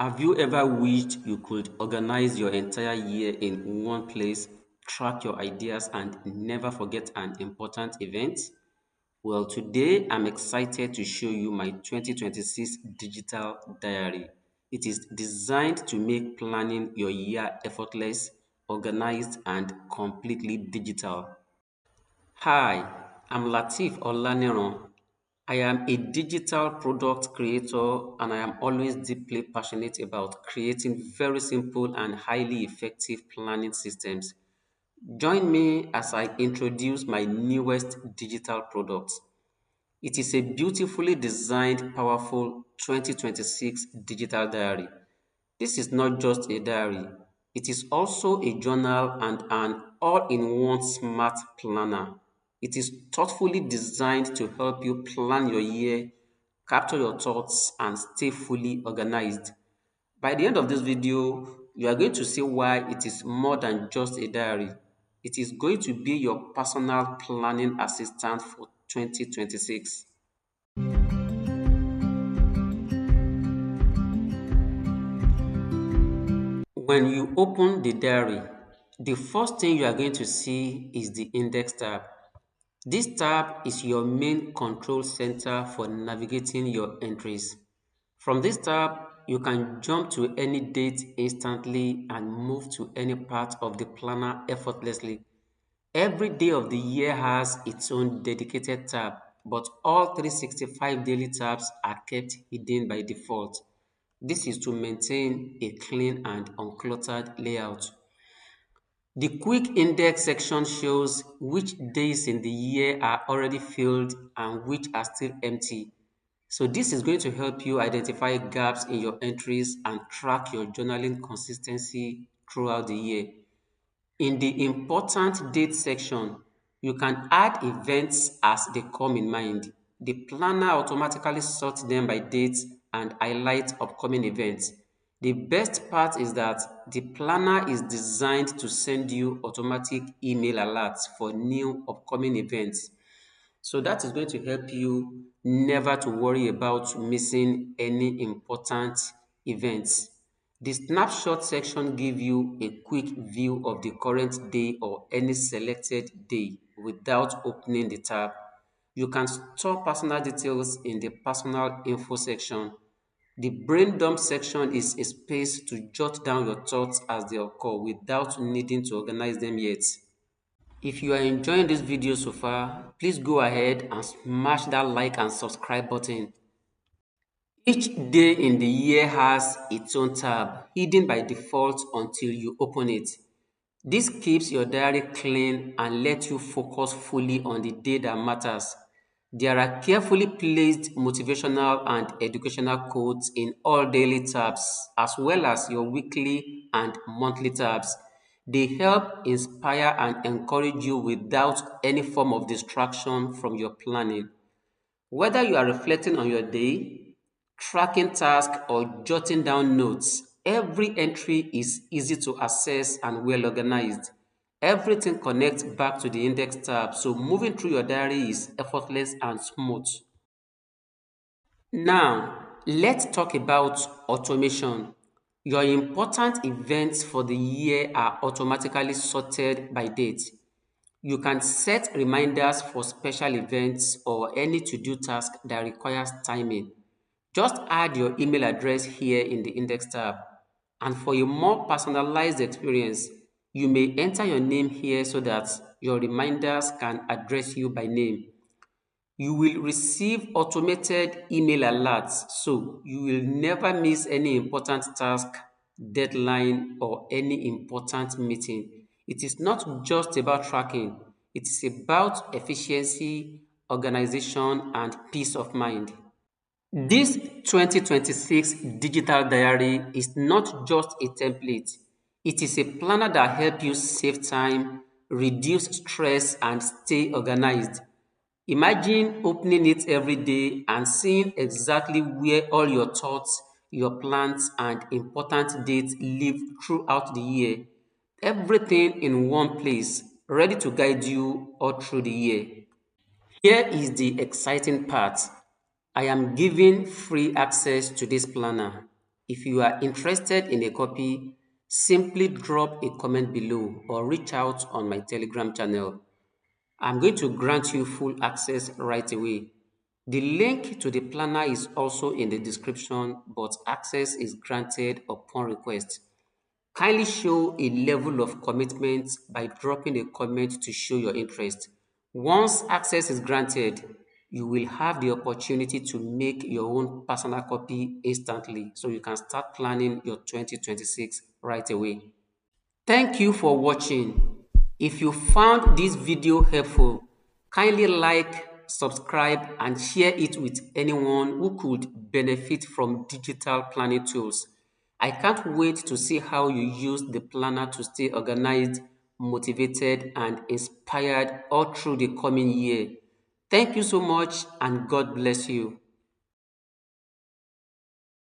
Have you ever wished you could organize your entire year in one place, track your ideas, and never forget an important event? Well, today I'm excited to show you my 2026 digital diary. It is designed to make planning your year effortless, organized, and completely digital. Hi, I'm Lateef Olaniran. I am a digital product creator and I am always deeply passionate about creating very simple and highly effective planning systems. Join me as I introduce my newest digital product. It is a beautifully designed, powerful 2026 digital diary. This is not just a diary, it is also a journal and an all in one smart planner. It is thoughtfully designed to help you plan your year, capture your thoughts, and stay fully organized. By the end of this video, you are going to see why it is more than just a diary. It is going to be your personal planning assistant for 2026. When you open the diary, the first thing you are going to see is the index tab. This tab is your main control center for navigating your entries. From this tab, you can jump to any date instantly and move to any part of the planner effortlessly. Every day of the year has its own dedicated tab, but all 365 daily tabs are kept hidden by default. This is to maintain a clean and uncluttered layout. The quick index section shows which days in the year are already filled and which are still empty. So this is going to help you identify gaps in your entries and track your journaling consistency throughout the year. In the important date section, you can add events as they come in mind. The planner automatically sorts them by dates and highlights upcoming events. The best part is that the planner is designed to send you automatic email alerts for new upcoming events. So that is going to help you never to worry about missing any important events. The snapshot section gives you a quick view of the current day or any selected day without opening the tab. You can store personal details in the personal info section. The brain dump section is a space to jot down your thoughts as they occur without needing to organize them yet. If you are enjoying this video so far, please go ahead and smash that like and subscribe button. Each day in the year has its own tab, hidden by default until you open it. This keeps your diary clean and lets you focus fully on the day that matters. There are carefully placed motivational and educational quotes in all daily tabs, as well as your weekly and monthly tabs. They help inspire and encourage you without any form of distraction from your planning. Whether you are reflecting on your day, tracking tasks, or jotting down notes, every entry is easy to access and well organized. Everything connects back to the index tab, so moving through your diary is effortless and smooth. Now, let's talk about automation. Your important events for the year are automatically sorted by date. You can set reminders for special events or any to-do task that requires timing. Just add your email address here in the index tab. And for a more personalized experience, you may enter your name here so that your reminders can address you by name. You will receive automated email alerts, so you will never miss any important task, deadline, or any important meeting. It is not just about tracking, it is about efficiency, organization, and peace of mind. This 2026 digital diary is not just a template, it is a planner that helps you save time, reduce stress, and stay organized. Imagine opening it every day and seeing exactly where all your thoughts, your plans, and important dates live throughout the year. Everything in one place, ready to guide you all through the year. Here is the exciting part. I am giving free access to this planner. If you are interested in a copy, simply drop a comment below or reach out on my Telegram channel. I'm going to grant you full access right away. The link to the planner is also in the description, but access is granted upon request. Kindly show a level of commitment by dropping a comment to show your interest. Once access is granted, you will have the opportunity to make your own personal copy instantly so you can start planning your 2026 right away. Thank you for watching. If you found this video helpful, kindly like, subscribe, and share it with anyone who could benefit from digital planning tools. I can't wait to see how you use the planner to stay organized, motivated, and inspired all through the coming year. Thank you so much, and God bless you.